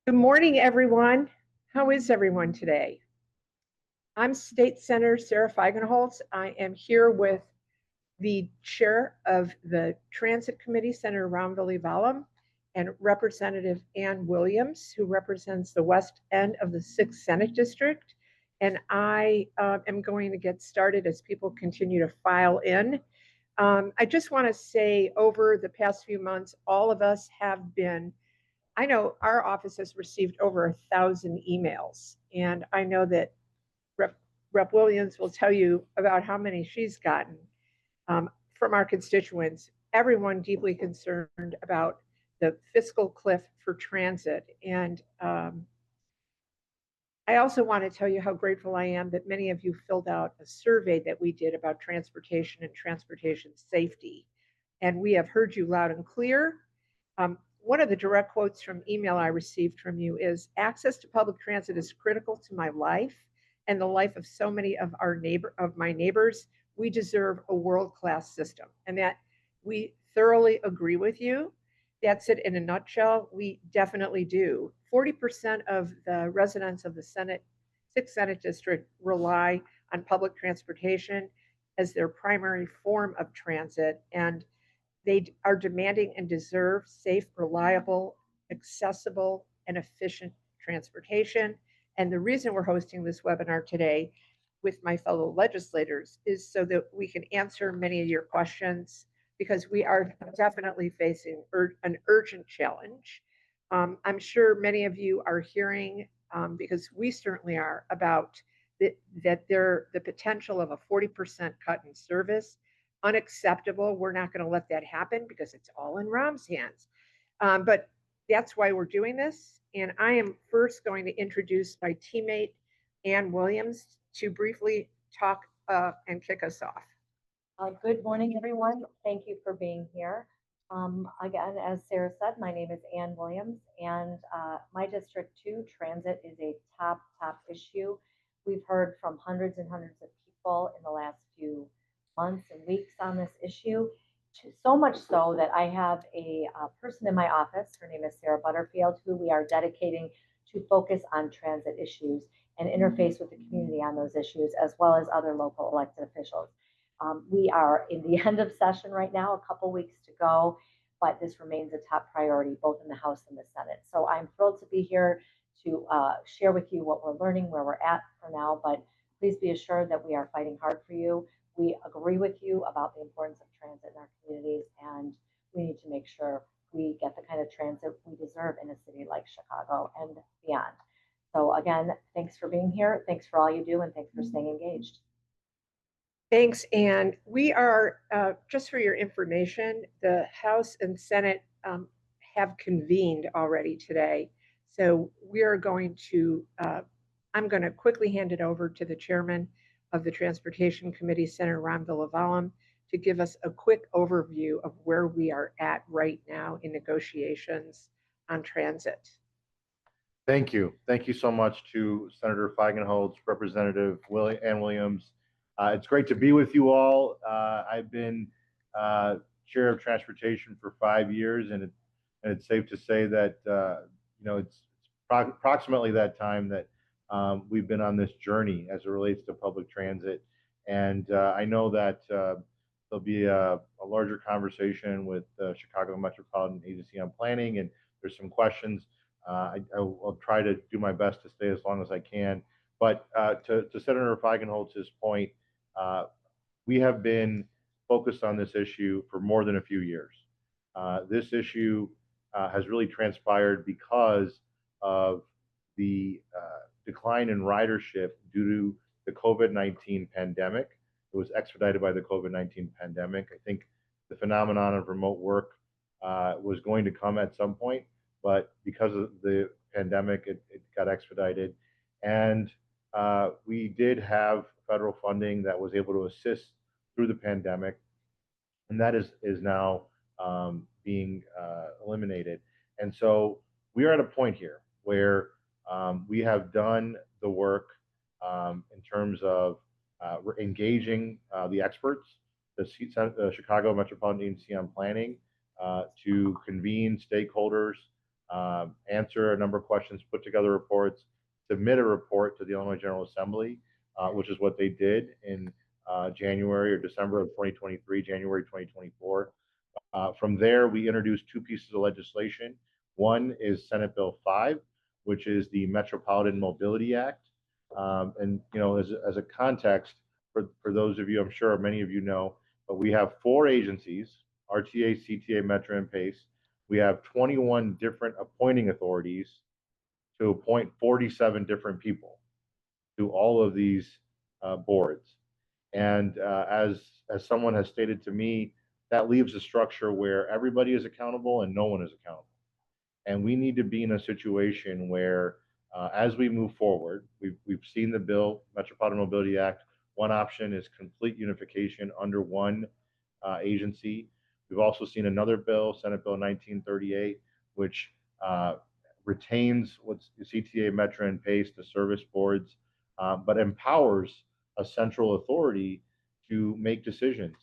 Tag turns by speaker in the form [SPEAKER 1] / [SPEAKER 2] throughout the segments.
[SPEAKER 1] Good morning, everyone. How is everyone today? I'm State Senator Sarah Feigenholz. I am here with the chair of the Transit Committee, Senator Rahm Valivalam, and Representative Ann Williams, who represents the west end of the 6th Senate District. And I am going to get started as people continue to file in. I just want to say over the past few months, all of us have been I know our office has received over 1,000 emails, and I know that Rep. Williams will tell you about how many she's gotten from our constituents. Everyone deeply concerned about the fiscal cliff for transit. And I also want to tell you how grateful I am that many of you filled out a survey that we did about transportation and transportation safety. And we have heard you loud and clear. One of the direct quotes from email I received from you is access to public transit is critical to my life and the life of so many of my neighbors. We deserve a world-class system. And that we thoroughly agree with you. That's it in a nutshell. We definitely do. 40% of the residents of the 6th Senate District rely on public transportation as their primary form of transit. And they are demanding and deserve safe, reliable, accessible, and efficient transportation. And the reason we're hosting this webinar today with my fellow legislators is so that we can answer many of your questions, because we are definitely facing an urgent challenge. I'm sure many of you are hearing, because we certainly are, about the potential of a 40% cut in service. Unacceptable. We're not going to let that happen because it's all in Rahm's hands. But that's why we're doing this. And I am first going to introduce my teammate, Ann Williams, to briefly talk and kick us off.
[SPEAKER 2] Good morning, everyone. Thank you for being here. Again, as Sarah said, my name is Ann Williams, and my district too, transit is a top issue. We've heard from hundreds and hundreds of people in the last few months and weeks on this issue, so much so that I have a person in my office, her name is Sarah Butterfield, who we are dedicating to focus on transit issues and interface with the community on those issues, as well as other local elected officials. We are in the end of session right now, a couple weeks to go, but this remains a top priority both in the House and the Senate. So I'm thrilled to be here to share with you what we're learning, where we're at for now, but please be assured that we are fighting hard for you. We agree with you about the importance of transit in our communities, and we need to make sure we get the kind of transit we deserve in a city like Chicago and beyond. So again, thanks for being here. Thanks for all you do, and thanks for staying engaged.
[SPEAKER 1] Thanks, Ann. We are, just for your information, the House and Senate have convened already today. So we are going to, I'm going to quickly hand it over to the chairman of the Transportation Committee, Senator Rahm Valivalam, to give us a quick overview of where we are at right now in negotiations on transit.
[SPEAKER 3] Thank you. Thank you so much to Senator Feigenholz, Representative Ann Williams. It's great to be with you all. I've been chair of transportation for 5 years, and it's safe to say that it's approximately that time that we've been on this journey as it relates to public transit. And I know that there'll be a larger conversation with the Chicago Metropolitan Agency on Planning, and there's some questions. I'll try to do my best to stay as long as I can. But to Senator Feigenholz's point, we have been focused on this issue for more than a few years. This issue has really transpired because of the decline in ridership due to the COVID-19 pandemic. It was expedited by the COVID-19 pandemic. I think the phenomenon of remote work was going to come at some point, but because of the pandemic, it got expedited. And we did have federal funding that was able to assist through the pandemic, and that is now being eliminated. And so we are at a point here where we have done the work in terms of engaging the experts, the Chicago Metropolitan Agency on Planning, to convene stakeholders answer a number of questions, put together reports, submit a report to the Illinois General Assembly, which is what they did in January or December of 2023, January 2024. From there, we introduced two pieces of legislation. One is Senate Bill 5, which is the Metropolitan Mobility Act. And, you know, as a context, for those of you, I'm sure many of you know, but we have 4 agencies, RTA, CTA, Metro, and PACE. We have 21 different appointing authorities to appoint 47 different people to all of these boards. And as someone has stated to me, that leaves a structure where everybody is accountable and no one is accountable. And we need to be in a situation where, as we move forward, we've seen the bill, Metropolitan Mobility Act. One option is complete unification under one agency. We've also seen another bill, Senate Bill 1938, which retains what's CTA, Metro, and PACE, the service boards, but empowers a central authority to make decisions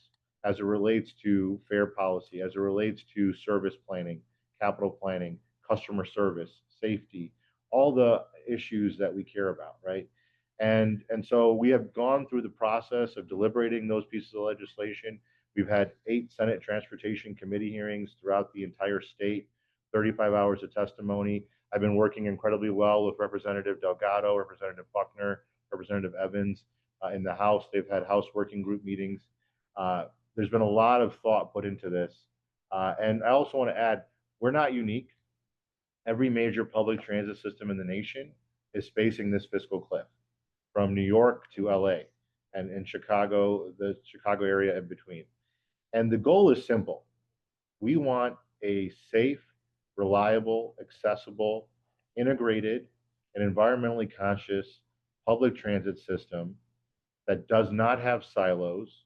[SPEAKER 3] as it relates to fare policy, as it relates to service planning, capital planning, customer service, safety, all the issues that we care about, right? And so we have gone through the process of deliberating those pieces of legislation. We've had 8 Senate Transportation Committee hearings throughout the entire state, 35 hours of testimony. I've been working incredibly well with Representative Delgado, Representative Buckner, Representative Evans in the House. They've had House working group meetings. There's been a lot of thought put into this. And I also want to add, we're not unique. Every major public transit system in the nation is facing this fiscal cliff, from New York to LA and Chicago, the Chicago area in between. And the goal is simple. We want a safe, reliable, accessible, integrated, and environmentally conscious public transit system that does not have silos,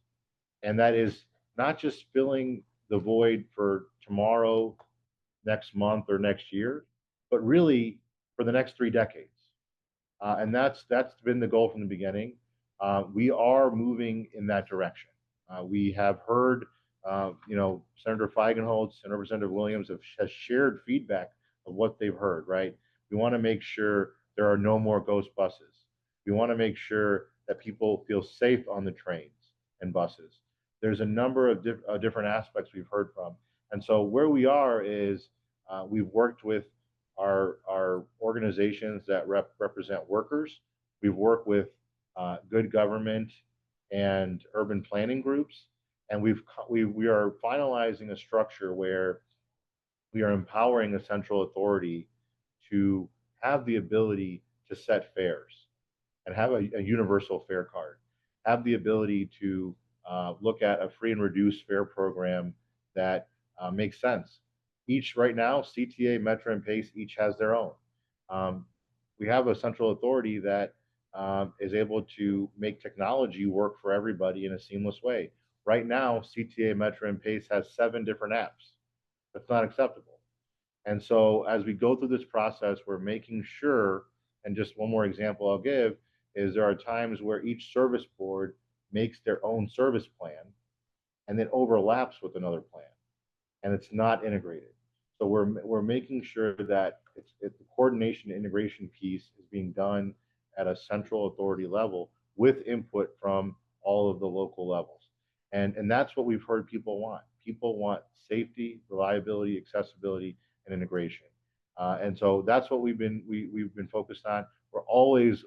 [SPEAKER 3] and that is not just filling the void for tomorrow, next month, or next year, but really for the next 3 decades. And that's been the goal from the beginning. We are moving in that direction. We have heard, Senator Feigenholz and Representative Williams has shared feedback of what they've heard, right? We want to make sure there are no more ghost buses. We want to make sure that people feel safe on the trains and buses. There's a number of different aspects we've heard from. And so where we are is we've worked with our organizations that represent workers. We've worked with good government and urban planning groups, and we are finalizing a structure where we are empowering a central authority to have the ability to set fares and have a universal fare card, have the ability to look at a free and reduced fare program that makes sense. Each right now, CTA, Metro, and PACE each has their own. We have a central authority that is able to make technology work for everybody in a seamless way. Right now, CTA, Metro, and PACE has 7 different apps. That's not acceptable. And so as we go through this process, we're making sure, and just one more example I'll give, is there are times where each service board makes their own service plan and then overlaps with another plan, and it's not integrated. So we're making sure that the coordination and integration piece is being done at a central authority level with input from all of the local levels. And that's what we've heard people want. People want safety, reliability, accessibility, and integration. And so that's what we've been focused on. We're always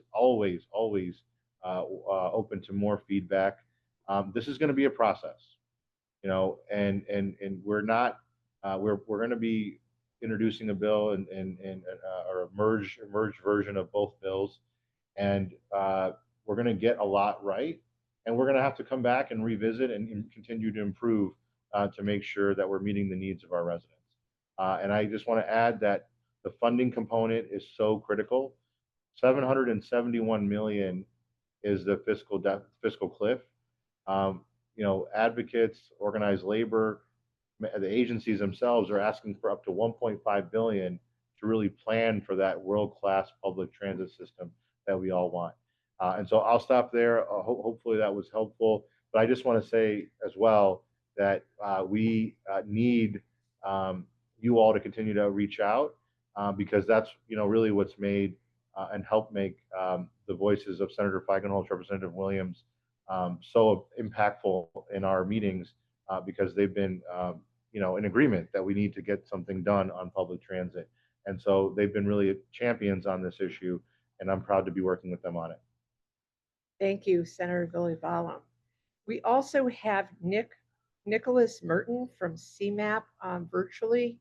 [SPEAKER 3] open to more feedback. This is going to be a process, and we're not. We're going to be introducing a bill or a merged version of both bills, and we're going to get a lot right, and we're going to have to come back and revisit and continue to improve to make sure that we're meeting the needs of our residents. And I just want to add that the funding component is so critical. $771 million is the fiscal cliff. Advocates, organized labor, the agencies themselves are asking for up to $1.5 billion to really plan for that world-class public transit system that we all want. And so I'll stop there. Hopefully that was helpful. But I just want to say as well that we need you all to continue to reach out. because that's, really what's made and helped make the voices of Senator Feigenholtz, Representative Williams, so impactful in our meetings because they've been, in agreement that we need to get something done on public transit. And so they've been really champions on this issue, and I'm proud to be working with them on it.
[SPEAKER 1] Thank you, Senator Villavallum. We also have Nicholas Merton from CMAP virtually,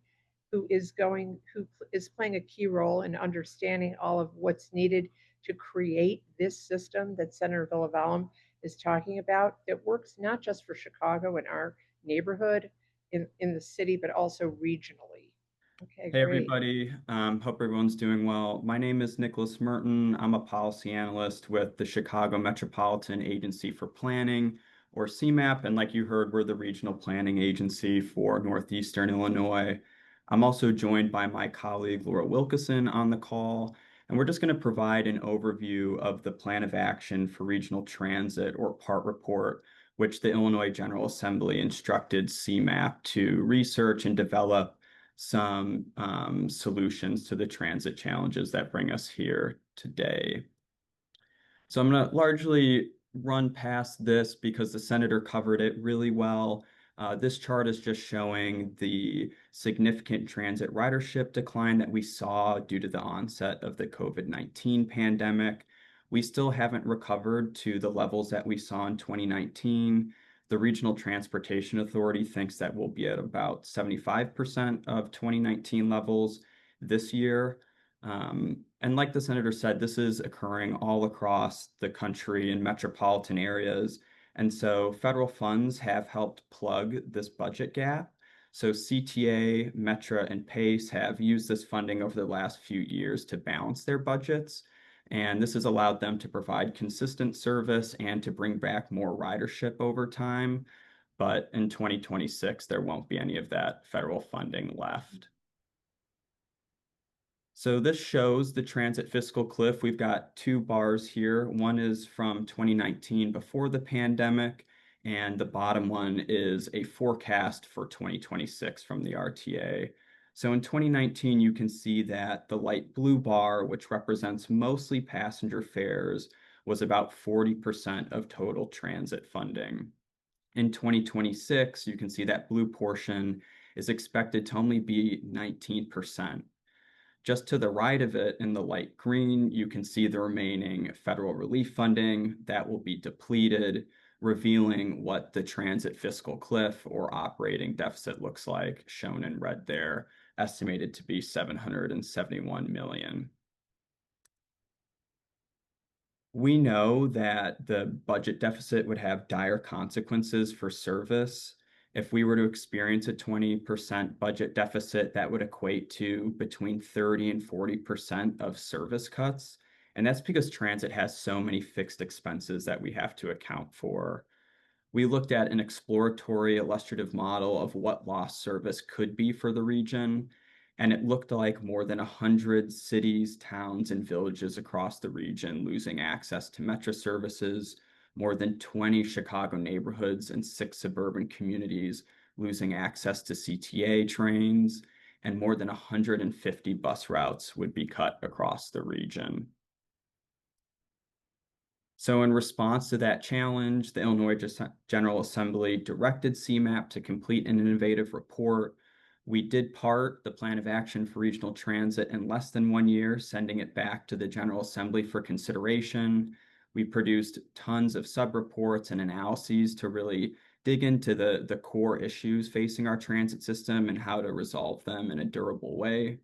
[SPEAKER 1] who is playing a key role in understanding all of what's needed to create this system that Senator Villavallum is talking about that works not just for Chicago and our neighborhood in the city, but also regionally. Okay,
[SPEAKER 4] Hey
[SPEAKER 1] great.
[SPEAKER 4] everybody, hope everyone's doing well. My name is Nicholas Merton. I'm a policy analyst with the Chicago Metropolitan Agency for Planning, or CMAP, and like you heard, we're the regional planning agency for Northeastern Illinois. I'm also joined by my colleague Laura Wilkeson on the call, and we're just going to provide an overview of the Plan of Action for Regional Transit, or PART report, which the Illinois General Assembly instructed CMAP to research and develop some solutions to the transit challenges that bring us here today. So I'm going to largely run past this because the senator covered it really well. This chart is just showing the significant transit ridership decline that we saw due to the onset of the COVID-19 pandemic. We still haven't recovered to the levels that we saw in 2019. The Regional Transportation Authority thinks that we'll be at about 75% of 2019 levels this year. And like the senator said, this is occurring all across the country in metropolitan areas. And so federal funds have helped plug this budget gap. So CTA, Metra, and PACE have used this funding over the last few years to balance their budgets. And this has allowed them to provide consistent service and to bring back more ridership over time. But in 2026, there won't be any of that federal funding left. So this shows the transit fiscal cliff. We've got two bars here. One is from 2019 before the pandemic, and the bottom one is a forecast for 2026 from the RTA. So in 2019, you can see that the light blue bar, which represents mostly passenger fares, was about 40% of total transit funding. In 2026, you can see that blue portion is expected to only be 19%. Just to the right of it in the light green, you can see the remaining federal relief funding that will be depleted, revealing what the transit fiscal cliff or operating deficit looks like, shown in red there, estimated to be $771 million. We know that the budget deficit would have dire consequences for service. If we were to experience a 20% budget deficit, that would equate to between 30 and 40% of service cuts. And that's because transit has so many fixed expenses that we have to account for. We looked at an exploratory illustrative model of what lost service could be for the region, and it looked like more than 100 cities, towns, and villages across the region losing access to Metra services, more than 20 Chicago neighborhoods and 6 suburban communities losing access to CTA trains, and more than 150 bus routes would be cut across the region. So in response to that challenge, the Illinois General Assembly directed CMAP to complete an innovative report. We did part the Plan of Action for Regional Transit in less than 1 year, sending it back to the General Assembly for consideration. We produced tons of sub-reports and analyses to really dig into the core issues facing our transit system and how to resolve them in a durable way.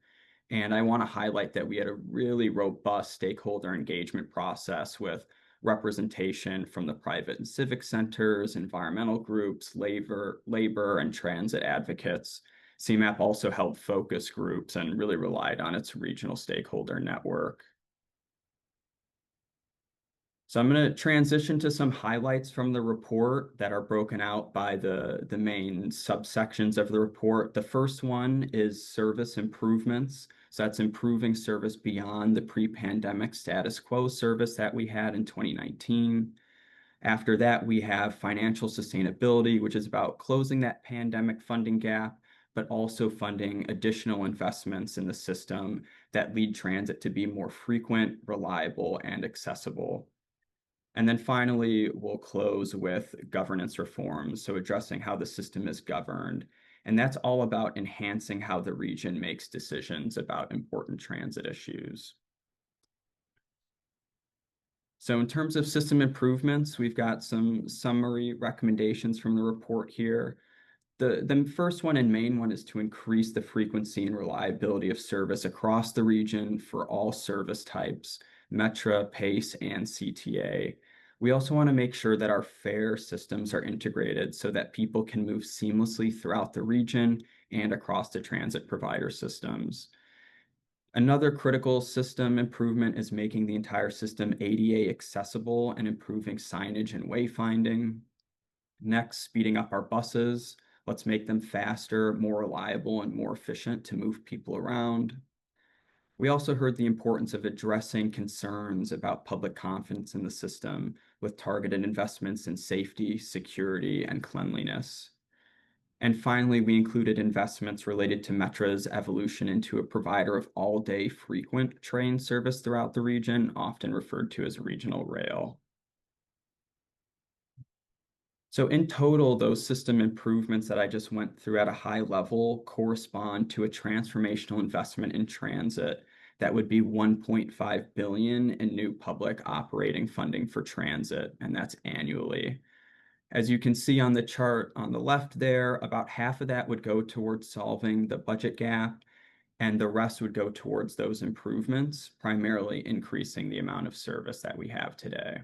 [SPEAKER 4] And I want to highlight that we had a really robust stakeholder engagement process with representation from the private and civic centers, environmental groups, labor, and transit advocates. CMAP also held focus groups and really relied on its regional stakeholder network. So I'm going to transition to some highlights from the report that are broken out by the main subsections of the report. The first one is service improvements. So that's improving service beyond the pre-pandemic status quo service that we had in 2019. After that, we have financial sustainability, which is about closing that pandemic funding gap but also funding additional investments in the system that lead transit to be more frequent, reliable, and accessible. And then finally, we'll close with governance reforms, so addressing how the system is governed. And that's all about enhancing how the region makes decisions about important transit issues. So in terms of system improvements, we've got some summary recommendations from the report here. The first one and main one is to increase the frequency and reliability of service across the region for all service types, Metra, PACE, and CTA. We also want to make sure that our fare systems are integrated so that people can move seamlessly throughout the region and across the transit provider systems. Another critical system improvement is making the entire system ADA accessible and improving signage and wayfinding. Next, speeding up our buses. Let's make them faster, more reliable, and more efficient to move people around. We also heard the importance of addressing concerns about public confidence in the system with targeted investments in safety, security, and cleanliness. And finally, we included investments related to Metra's evolution into a provider of all-day frequent train service throughout the region, often referred to as regional rail. So in total, those system improvements that I just went through at a high level correspond to a transformational investment in transit that would be 1.5 billion in new public operating funding for transit, and that's annually. As you can see on the chart on the left there, about half of that would go towards solving the budget gap, and the rest would go towards those improvements, primarily increasing the amount of service that we have today.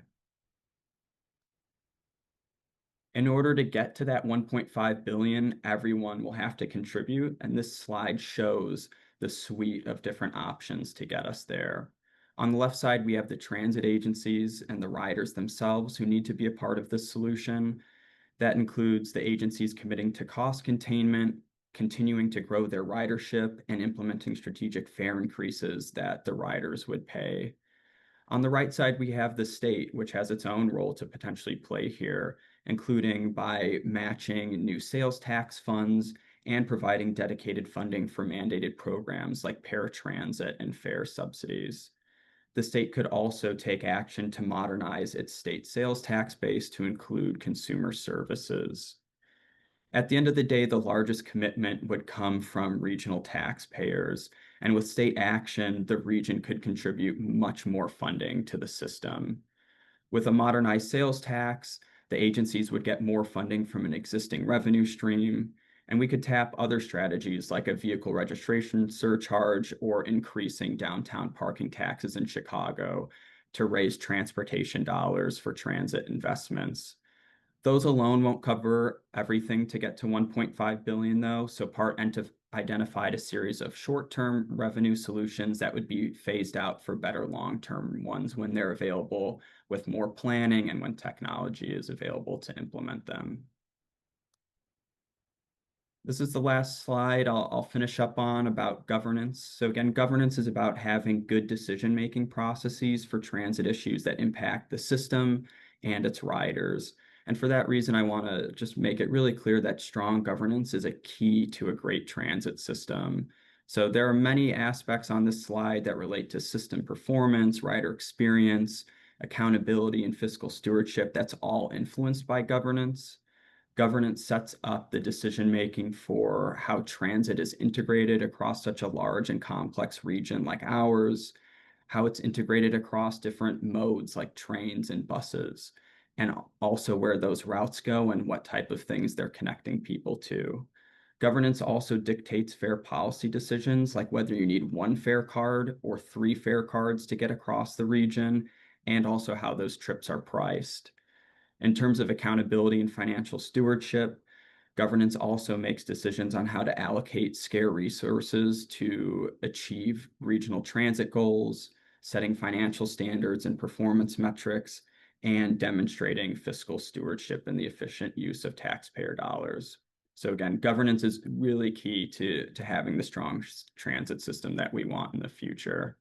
[SPEAKER 4] In order to get to that 1.5 billion, everyone will have to contribute, and this slide shows the suite of different options to get us there. On the left side, we have the transit agencies and the riders themselves who need to be a part of this solution. That includes the agencies committing to cost containment, continuing to grow their ridership, and implementing strategic fare increases that the riders would pay. On the right side, we have the state, which has its own role to potentially play here, including by matching new sales tax funds and providing dedicated funding for mandated programs like paratransit and fare subsidies. The state could also take action to modernize its state sales tax base to include consumer services. At the end of the day, the largest commitment would come from regional taxpayers, and with state action, the region could contribute much more funding to the system. With a modernized sales tax, the agencies would get more funding from an existing revenue stream, and we could tap other strategies like a vehicle registration surcharge or increasing downtown parking taxes in Chicago to raise transportation dollars for transit investments. Those alone won't cover everything to get to 1.5 billion though, so Part identified a series of short-term revenue solutions that would be phased out for better long-term ones when they're available with more planning and when technology is available to implement them. This is the last slide I'll finish up on about governance. So again, governance is about having good decision-making processes for transit issues that impact the system and its riders. And for that reason, I want to just make it really clear that strong governance is a key to a great transit system. So there are many aspects on this slide that relate to system performance, rider experience, accountability, and fiscal stewardship. That's all influenced by governance. Governance sets up the decision-making for how transit is integrated across such a large and complex region like ours, how it's integrated across different modes like trains and buses, and also where those routes go and what type of things they're connecting people to. Governance also dictates fare policy decisions, like whether you need one fare card or 3 fare cards to get across the region, and also how those trips are priced. In terms of accountability and financial stewardship, governance also makes decisions on how to allocate scarce resources to achieve regional transit goals, setting financial standards and performance metrics, and demonstrating fiscal stewardship and the efficient use of taxpayer dollars. So again, governance is really key to having the strong transit system that we want in the future.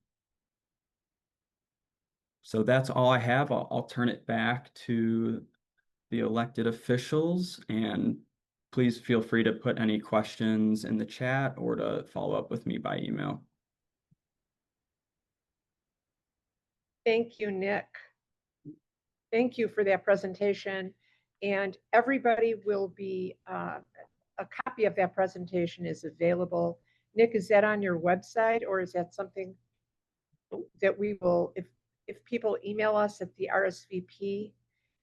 [SPEAKER 4] So that's all I have. I'll turn it back to the elected officials, and please feel free to put any questions in the chat or to follow up with me by email.
[SPEAKER 1] Thank you, Nick. Thank you for that presentation. And everybody will be, a copy of that presentation is available. Nick, is that on your website, or is that something that we will, if people email us at the RSVP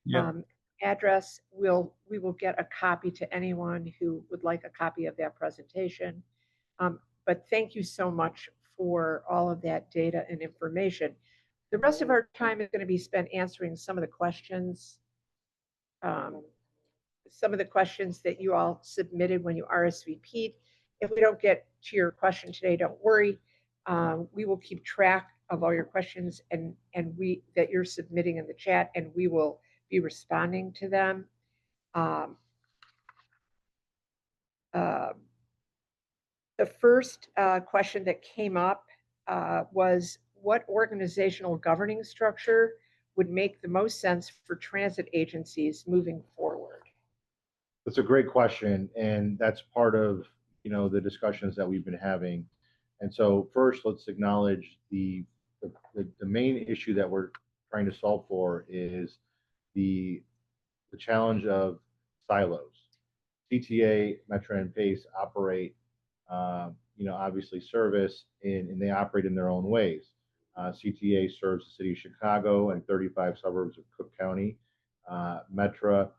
[SPEAKER 4] Yep.
[SPEAKER 1] address, we will get a copy to anyone who would like a copy of that presentation. But thank you so much for all of that data and information. The rest of our time is going to be spent answering some of the questions, that you all submitted when you RSVP'd. If we don't get to your question today, don't worry. We will keep track of all your questions and that you're submitting in the chat, and we will be responding to them. The first question that came up was, what organizational governing structure would make the most sense for transit agencies moving forward?
[SPEAKER 3] That's a great question, and that's part of, the discussions that we've been having. And so first, let's acknowledge the main issue that we're trying to solve for is the challenge of silos. CTA, Metra, and PACE operate, obviously service, and they operate in their own ways. CTA serves the city of Chicago and 35 suburbs of Cook County. Metra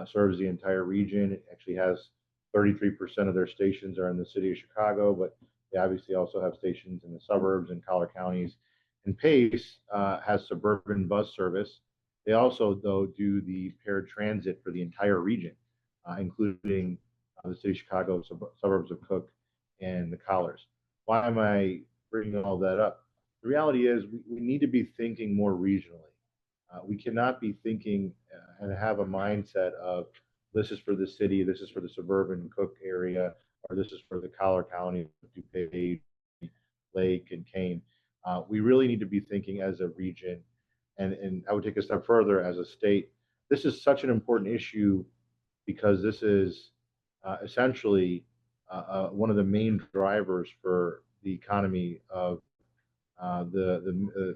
[SPEAKER 3] serves the entire region. It actually has 33% of their stations are in the city of Chicago, but they obviously also have stations in the suburbs and collar counties. And PACE has suburban bus service. They also, though, do the paired transit for the entire region, including the city of Chicago, suburbs of Cook, and the collars. Why am I bringing all that up? The reality is we need to be thinking more regionally. We cannot be thinking and have a mindset of this is for the city, this is for the suburban Cook area, or this is for the collar county, DuPage, Lake, and Kane. We really need to be thinking as a region, and I would take a step further as a state. This is such an important issue because this is essentially one of the main drivers for the economy of the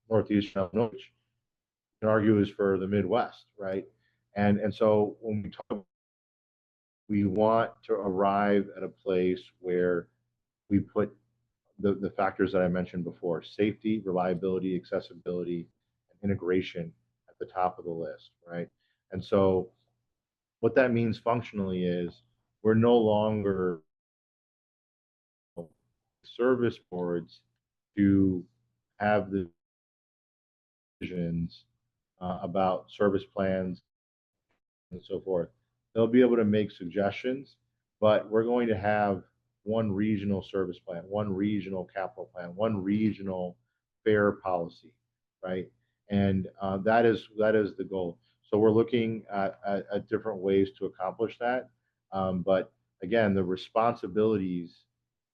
[SPEAKER 3] Northeast Illinois, which you can argue is for the Midwest, right? And so when we talk, we want to arrive at a place where we put the factors that I mentioned before: safety, reliability, accessibility, and integration at the top of the list, right? And so what that means functionally is we're no longer service boards to have the visions about service plans and so forth. They'll be able to make suggestions, but we're going to have one regional service plan, one regional capital plan, one regional fare policy, right? And that is the goal. So we're looking at different ways to accomplish that. But again, the responsibilities,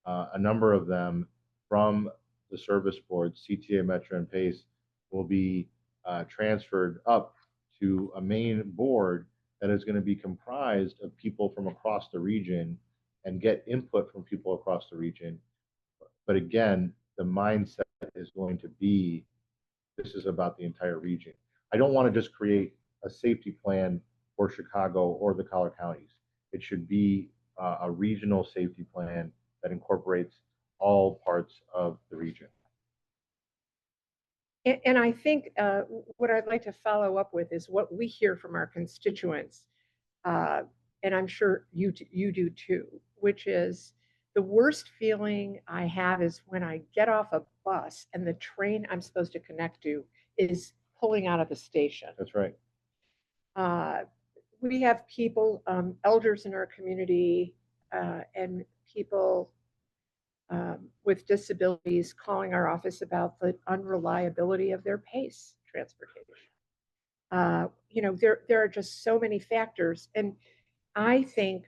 [SPEAKER 3] a number of them from the service boards, CTA, Metra, and PACE, will be transferred up to a main board that is going to be comprised of people from across the region and get input from people across the region. But again, the mindset is going to be, this is about the entire region. I don't want to just create a safety plan for Chicago or the collar counties. It should be a regional safety plan that incorporates all parts of the region.
[SPEAKER 1] And I think what I'd like to follow up with is what we hear from our constituents, and I'm sure you do too, which is the worst feeling I have is when I get off a bus and the train I'm supposed to connect to is pulling out of the station.
[SPEAKER 3] That's right.
[SPEAKER 1] We have people, elders in our community, and people with disabilities calling our office about the unreliability of their PACE transportation. There are just so many factors. And I think,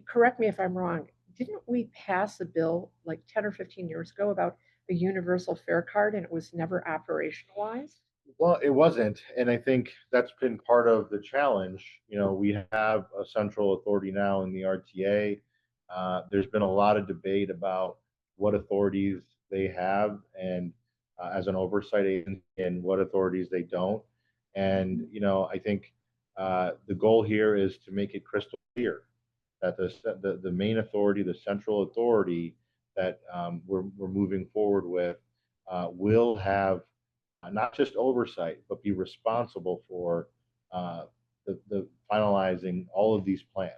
[SPEAKER 1] correct me if I'm wrong, didn't we pass a bill like 10 or 15 years ago about the universal fare card and it was never operationalized?
[SPEAKER 3] Well, it wasn't, and I think that's been part of the challenge. You know, we have a central authority now in the RTA. There's been a lot of debate about what authorities they have and as an oversight agency and what authorities they don't. And you know, I think the goal here is to make it crystal clear that the main authority, the central authority that we're moving forward with, will have not just oversight, but be responsible for the finalizing all of these plans,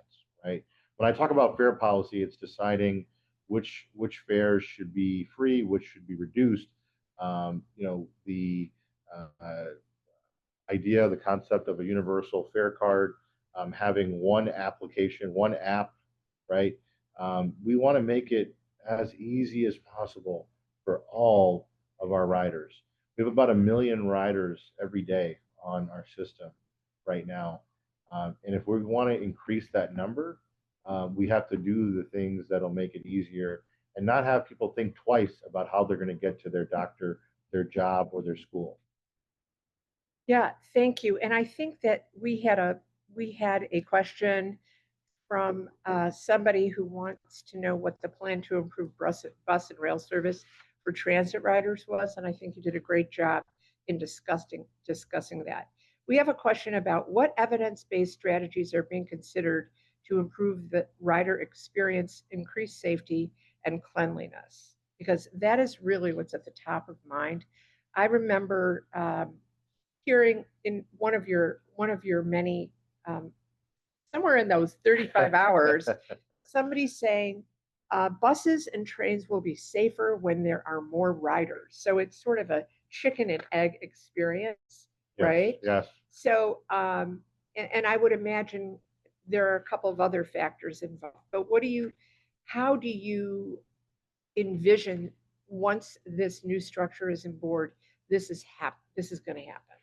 [SPEAKER 3] right? When I talk about fare policy, it's deciding which fares should be free, which should be reduced. You know, the uh, idea, the concept of a universal fare card, having one application, one app, right? We want to make it as easy as possible for all of our riders. We have about 1 million riders every day on our system right now. And if we want to increase that number, we have to do the things that'll make it easier and not have people think twice about how they're going to get to their doctor, their job, or their school.
[SPEAKER 1] Yeah, thank you. And I think that we had a question from somebody who wants to know what the plan to improve bus and rail service for transit riders was, and I think you did a great job in discussing that. We have a question about what evidence-based strategies are being considered to improve the rider experience, increase safety, and cleanliness, because that is really what's at the top of mind. I remember hearing in one of your many somewhere in those 35 hours, somebody saying buses and trains will be safer when there are more riders. So it's sort of a chicken and egg experience,
[SPEAKER 3] Yes,
[SPEAKER 1] right?
[SPEAKER 3] yes.
[SPEAKER 1] So, and I would imagine there are a couple of other factors involved. But how do you envision once this new structure is in board, this is going to happen?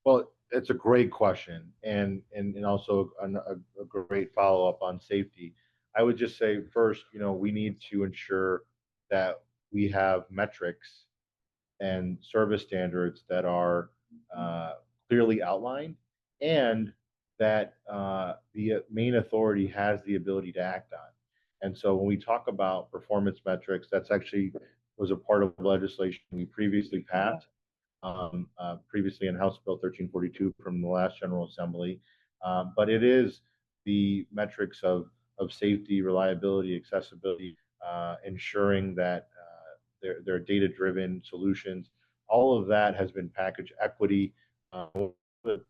[SPEAKER 3] Well, it's a great question, and also a great follow up on safety. I would just say first, you know, we need to ensure that we have metrics and service standards that are clearly outlined, and that the main authority has the ability to act on. And so, when we talk about performance metrics, that's actually was a part of legislation we previously passed previously in House Bill 1342 from the last General Assembly. But it is the metrics of safety, reliability, accessibility, ensuring that they're data-driven solutions. All of that has been packaged. Equity, the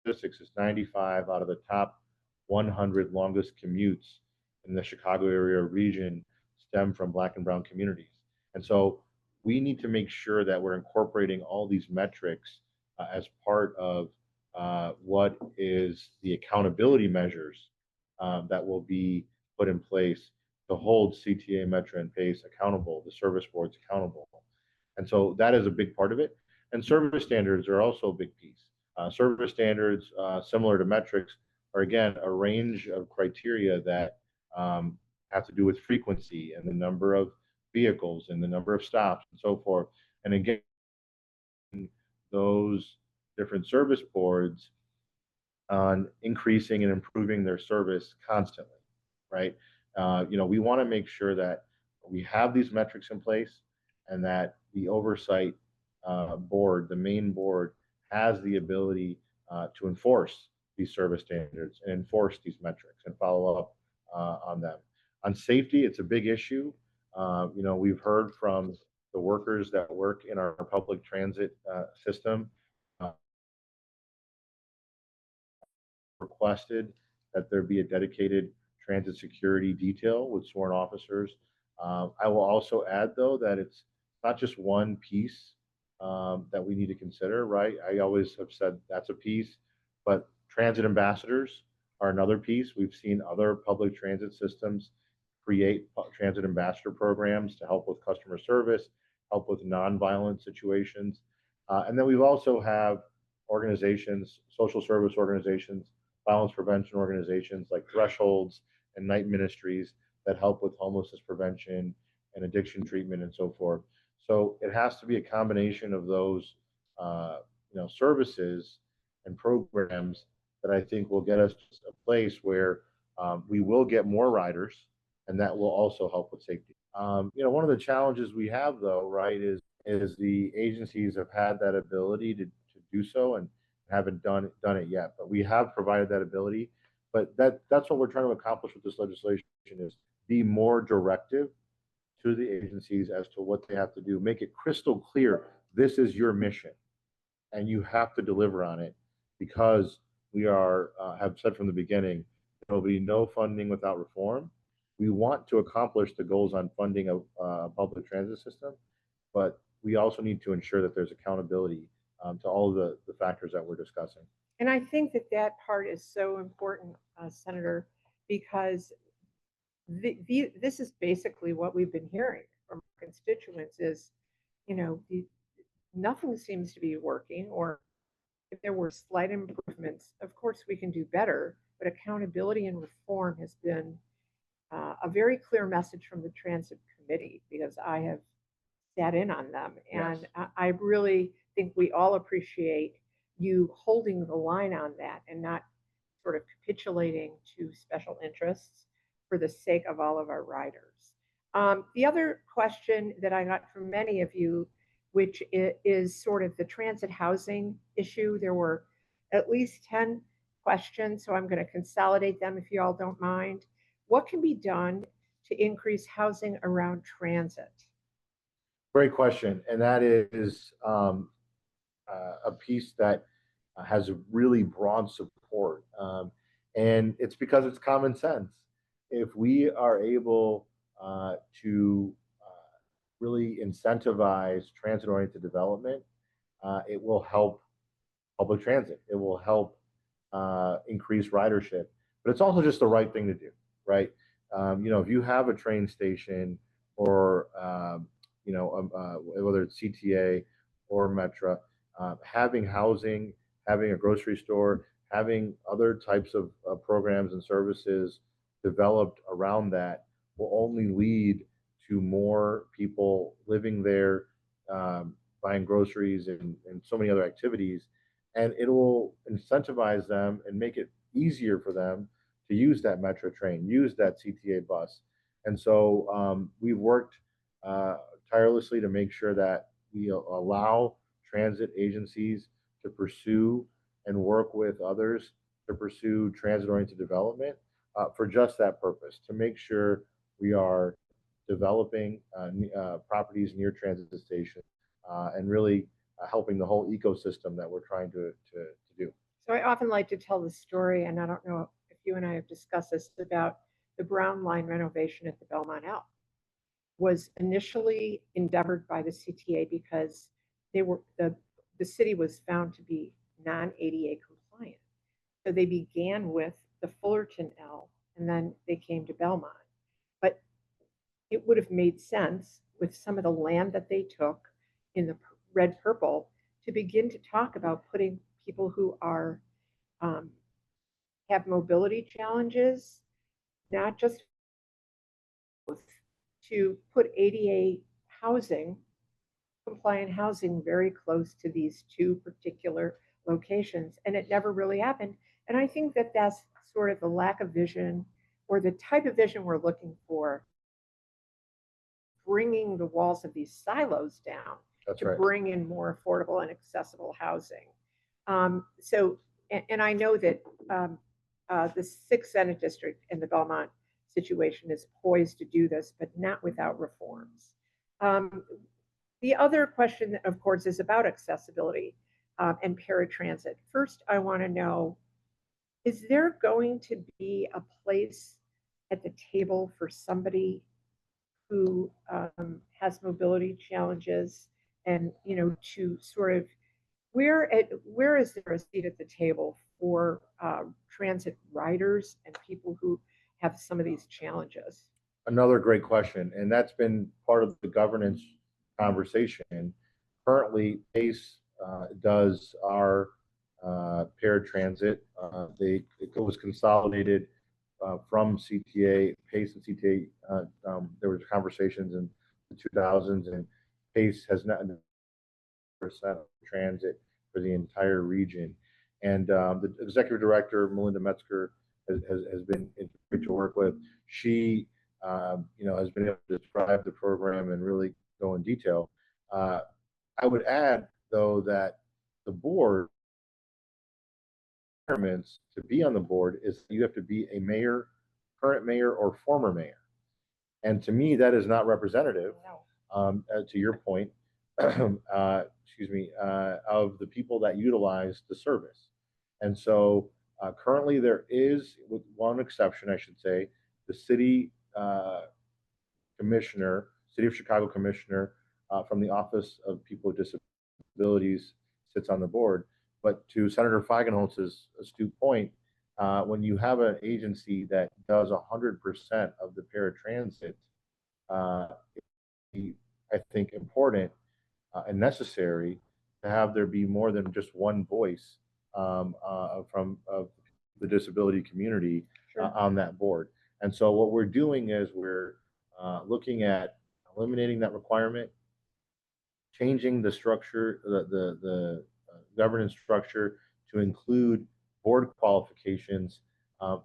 [SPEAKER 3] statistics is 95 out of the top 100 longest commutes in the Chicago area region stem from Black and Brown communities. And so we need to make sure that we're incorporating all these metrics as part of what is the accountability measures that will be put in place to hold CTA, Metra, and PACE accountable, the service boards accountable. And so that is a big part of it. And service standards are also a big piece. Service standards, similar to metrics, are again a range of criteria that have to do with frequency and the number of vehicles and the number of stops and so forth. And again, those different service boards on increasing and improving their service constantly, right? You know, we want to make sure that we have these metrics in place and that the oversight board, the main board, has the ability to enforce these service standards and enforce these metrics and follow up on them. On safety, it's a big issue. You know, we've heard from the workers that work in our public transit system requested that there be a dedicated transit security detail with sworn officers. I will also add, though, that it's not just one piece that we need to consider, right? I always have said that's a piece, but transit ambassadors are another piece. We've seen other public transit systems create transit ambassador programs to help with customer service, help with nonviolent situations. And then we've also have organizations, social service organizations, violence prevention organizations like Thresholds and Night Ministries that help with homelessness prevention and addiction treatment and so forth. So it has to be a combination of those services and programs that I think will get us to a place where we will get more riders, and that will also help with safety. One of the challenges we have, though, right, is the agencies have had that ability to do so and haven't done it yet. But we have provided that ability. But that's what we're trying to accomplish with this legislation, is be more directive to the agencies as to what they have to do. Make it crystal clear, this is your mission, and you have to deliver on it, because we have said from the beginning, there will be no funding without reform. We want to accomplish the goals on funding a public transit system, but we also need to ensure that there's accountability to all the factors that we're discussing.
[SPEAKER 1] And I think that part is so important, Senator, because this is basically what we've been hearing from constituents is, nothing seems to be working, or if there were slight improvements, of course we can do better, but accountability and reform has been a very clear message from the Transit Committee, because I have sat in on them. And
[SPEAKER 3] Yes.
[SPEAKER 1] I really think we all appreciate you holding the line on that and not sort of capitulating to special interests for the sake of all of our riders. The other question that I got from many of you, which is sort of the transit housing issue, there were at least 10 questions, so I'm going to consolidate them if you all don't mind. What can be done to increase housing around transit?
[SPEAKER 3] Great question, and that is a piece that has really broad support, and it's because it's common sense. If we are able to really incentivize transit-oriented development, it will help public transit. It will help increase ridership, but it's also just the right thing to do, right? If you have a train station, or whether it's CTA or Metra, having housing, having a grocery store, having other types of programs and services developed around that will only lead to more people living there, buying groceries and so many other activities. And it will incentivize them and make it easier for them to use that Metro train, use that CTA bus. And so we've worked tirelessly to make sure that we allow transit agencies to pursue and work with others to pursue transit-oriented development for just that purpose, to make sure we are developing properties near transit stations and really helping the whole ecosystem that we're trying to do.
[SPEAKER 1] So I often like to tell the story, and I don't know if you and I have discussed this, about the Brown Line renovation at the Belmont L. Was initially endeavored by the CTA because the city was found to be non-ADA compliant. So they began with the Fullerton L, and then they came to Belmont. But it would have made sense with some of the land that they took in the red purple to begin to talk about putting people who are have mobility challenges, not just to put ADA housing, compliant housing, very close to these two particular locations. And it never really happened. And I think that that's sort of the lack of vision, or the type of vision we're looking for, bringing the walls of these silos down.
[SPEAKER 3] That's
[SPEAKER 1] to
[SPEAKER 3] right.
[SPEAKER 1] Bring in more affordable and accessible housing. And I know that the 6th Senate District and the Belmont situation is poised to do this, but not without reforms. The other question, of course, is about accessibility and paratransit. First, I want to know, is there going to be a place at the table for somebody who has mobility challenges, and to sort of, where is there a seat at the table for transit riders and people who have some of these challenges?
[SPEAKER 3] Another great question, and that's been part of the governance conversation. Currently, PACE does our paratransit. It was consolidated from CTA, PACE and CTA. There was conversations in the 2000s, and PACE has not % of transit for the entire region. And the executive director, Melinda Metzger, has been great to work with. She, has been able to describe the program and really go in detail. I would add, though, that the board requirements to be on the board is you have to be a mayor, current mayor, or former mayor. And to me, that is not representative, to your point, of the people that utilize the service. And so currently there is, with one exception, I should say, the city commissioner, City of Chicago commissioner from the Office of People with Disabilities sits on the board. But to Senator Feigenholz's astute point, when you have an agency that does 100% of the paratransit, I think important and necessary to have there be more than just one voice from the disability community on that board. And so what we're doing is we're looking at eliminating that requirement, changing the structure, the governance structure to include board qualifications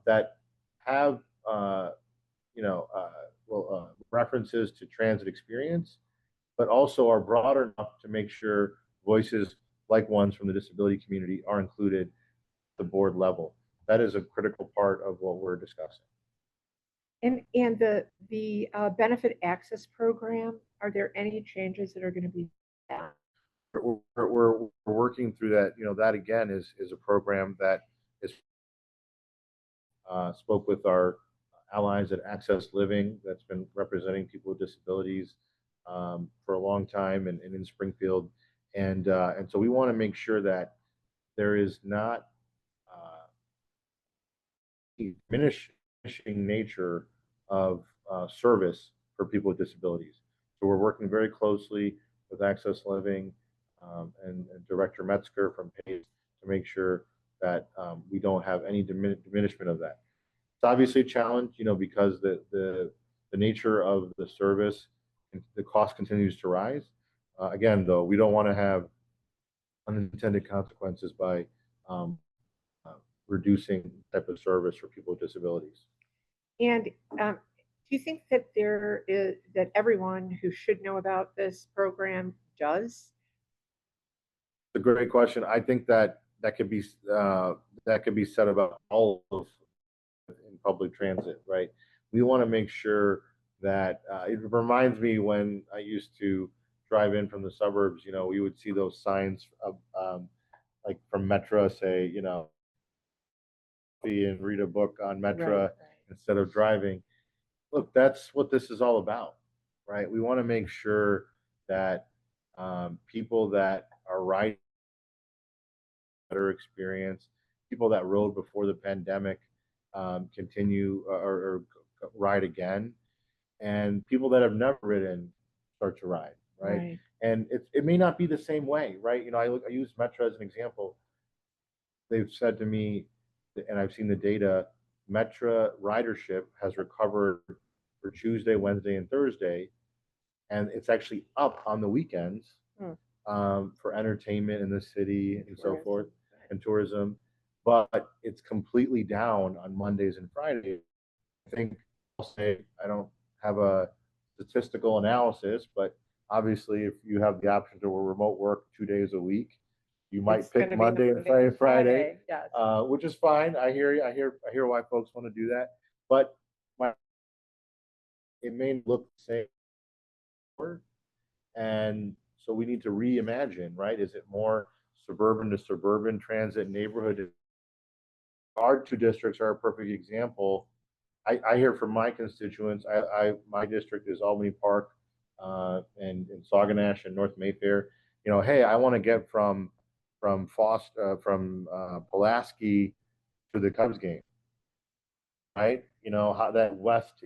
[SPEAKER 3] that have references to transit experience, but also are broad enough to make sure voices like ones from the disability community are included at the board level. That is a critical part of what we're discussing.
[SPEAKER 1] And the benefit access program, are there any changes that are going to be done?
[SPEAKER 3] We're working through that. That again is a program that is spoke with our allies at Access Living that's been representing people with disabilities for a long time and in Springfield. And so we want to make sure that there is not diminishing nature of service for people with disabilities. So we're working very closely with Access Living and Director Metzger from PACE to make sure that we don't have any diminishment of that. It's obviously a challenge, because the nature of the service, the cost continues to rise. Again, though, we don't want to have unintended consequences by reducing type of service for people with disabilities.
[SPEAKER 1] And do you think that that everyone who should know about this program does?
[SPEAKER 3] It's a great question. I think that could be said about all of in public transit, right? We want to make sure that it reminds me when I used to drive in from the suburbs. We would see those signs of like from Metra say, and read a book on Metra
[SPEAKER 1] Right.
[SPEAKER 3] instead of driving. Look, that's what this is all about, right? We want to make sure that people that are riding better experience, people that rode before the pandemic continue or ride again, and people that have never ridden start to ride, right? And it may not be the same way, right? I use Metra as an example. They've said to me, and I've seen the data, Metra ridership has recovered for Tuesday, Wednesday, and Thursday, and it's actually up on the weekends for entertainment in the city and so forth, and tourism, but it's completely down on Mondays and Fridays. I think I'll say I don't have a statistical analysis, but obviously if you have the option to remote work 2 days a week, you might pick Monday and Friday,
[SPEAKER 1] yes.
[SPEAKER 3] Which is fine. I hear you. I hear why folks want to do that, but it may look the same. And so we need to reimagine, right? Is it more suburban to suburban transit neighborhood? Our two districts are a perfect example. I hear from my constituents. My district is Albany Park and Sauganash and North Mayfair. Hey, I want to get from Pulaski to the Cubs game, right? How that west,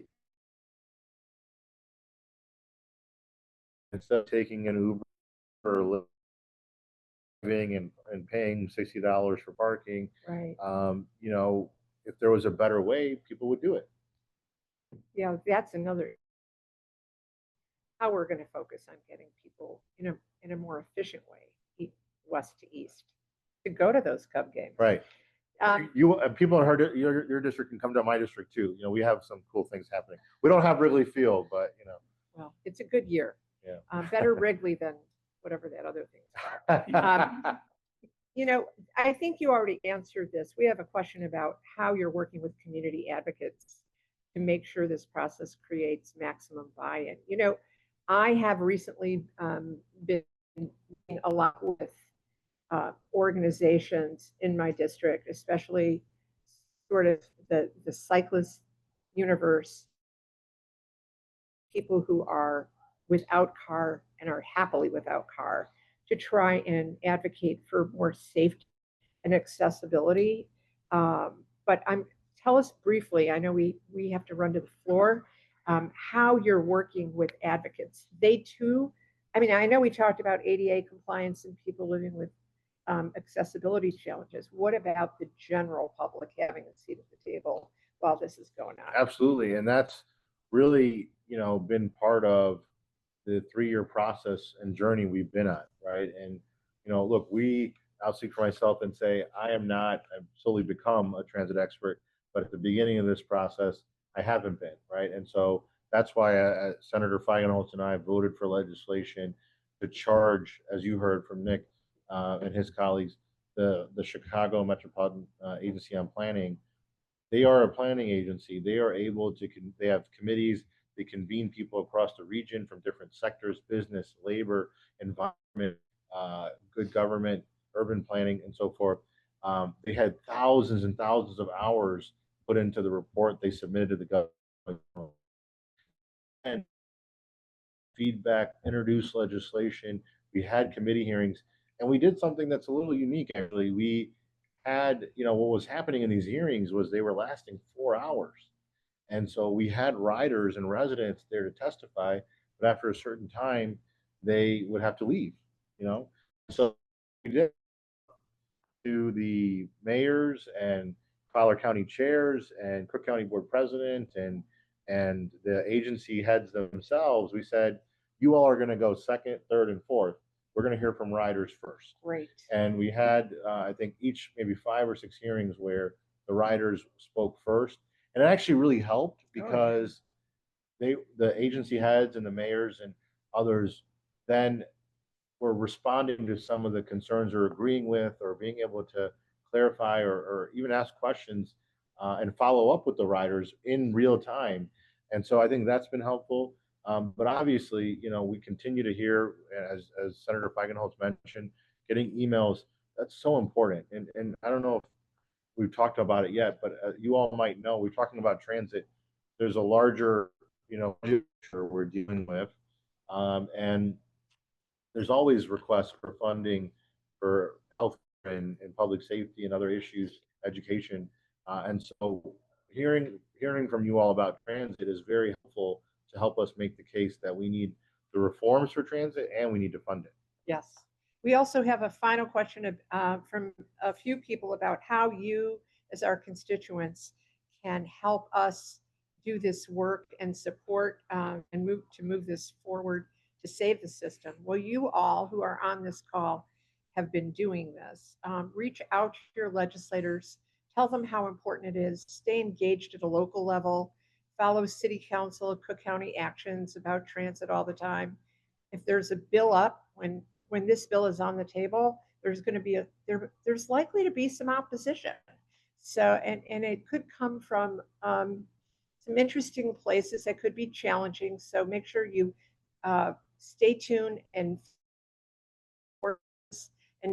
[SPEAKER 3] instead of taking an Uber or living and paying $60 for parking,
[SPEAKER 1] Right.
[SPEAKER 3] If there was a better way, people would do it.
[SPEAKER 1] Yeah, that's another how we're going to focus on getting people in a more efficient way, west to east. go to those Cub games.
[SPEAKER 3] Right.
[SPEAKER 1] Um,
[SPEAKER 3] People in your district can come to my district too. You know, we have some cool things happening. We don't have Wrigley Field, but you know.
[SPEAKER 1] well, it's a good year.
[SPEAKER 3] Yeah.
[SPEAKER 1] Better Wrigley than whatever that other thing is. You know, I think you already answered this. We have a question about how you're working with community advocates to make sure this process creates maximum buy-in. You know, I have recently been a lot with organizations in my district, especially sort of the cyclist universe, people who are without car and are happily without car, to try and advocate for more safety and accessibility. But tell us briefly, I know we have to run to the floor, how you're working with advocates. They too, I mean, I know we talked about ADA compliance and people living with accessibility challenges. What about the general public having a seat at the table while this is going on?
[SPEAKER 3] Absolutely. And that's really, you know, been part of the 3-year process and journey we've been on, right? And, you know, look, I'll speak for myself and say, I've solely become a transit expert, but at the beginning of this process, I haven't been, right? And so that's why Senator Feigenholtz and I voted for legislation to charge, as you heard from Nick and his colleagues, the Chicago Metropolitan Agency on Planning. They are a planning agency. They are able to, they have committees, they convene people across the region from different sectors, business, labor, environment, good government, urban planning, and so forth. They had thousands and thousands of hours put into the report they submitted to the government. And feedback, introduced legislation, we had committee hearings, and we did something that's a little unique, actually. We had, you know, what was happening in these hearings was they were lasting 4 hours. And so we had riders and residents there to testify, but after a certain time, they would have to leave, you know? So we did to the mayors and Fowler County chairs and Cook County Board President and the agency heads themselves. We said, you all are going to go second, third, and fourth. We're going to hear from riders first.
[SPEAKER 1] Great.
[SPEAKER 3] And we had, I think, each maybe 5 or 6 hearings where the riders spoke first. And it actually really helped because the agency heads and the mayors and others then were responding to some of the concerns or agreeing with or being able to clarify or even ask questions and follow up with the riders in real time. And so I think that's been helpful. But obviously, you know, we continue to hear, as Senator Feigenholtz mentioned, getting emails. That's so important. And I don't know if we've talked about it yet, but you all might know, we're talking about transit. There's a larger, you know, we're dealing with. And there's always requests for funding for health and public safety and other issues, education. And so hearing from you all about transit is very helpful to help us make the case that we need the reforms for transit and we need to fund it.
[SPEAKER 1] Yes. We also have a final question from a few people about how you, as our constituents, can help us do this work and support and move this forward to save the system. Well, you all who are on this call have been doing this. Reach out to your legislators, tell them how important it is, stay engaged at a local level, follow City Council, Cook County actions about transit all the time. If there's a bill up, when this bill is on the table, there's going to be there's likely to be some opposition. So, and it could come from some interesting places that could be challenging. So make sure you stay tuned and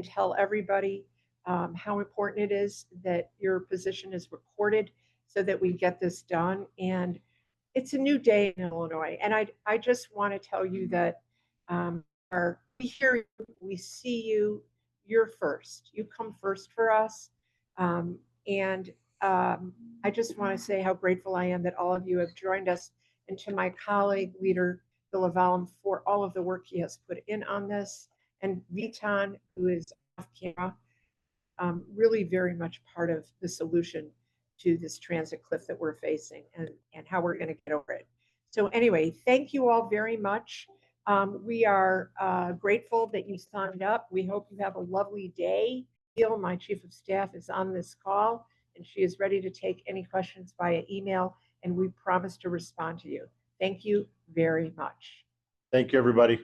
[SPEAKER 1] tell everybody how important it is that your position is recorded so that we get this done. And it's a new day in Illinois. And I just want to tell you that we hear you, we see you, you're first. You come first for us. And I just want to say how grateful I am that all of you have joined us, and to my colleague, leader Bill Avalum, for all of the work he has put in on this, and Vitan, who is off camera, really very much part of the solution to this transit cliff that we're facing and how we're going to get over it. So anyway, thank you all very much. We are grateful that you signed up. We hope you have a lovely day. Steele, my chief of staff, is on this call, and she is ready to take any questions via email, and we promise to respond to you. Thank you very much.
[SPEAKER 3] Thank you, everybody.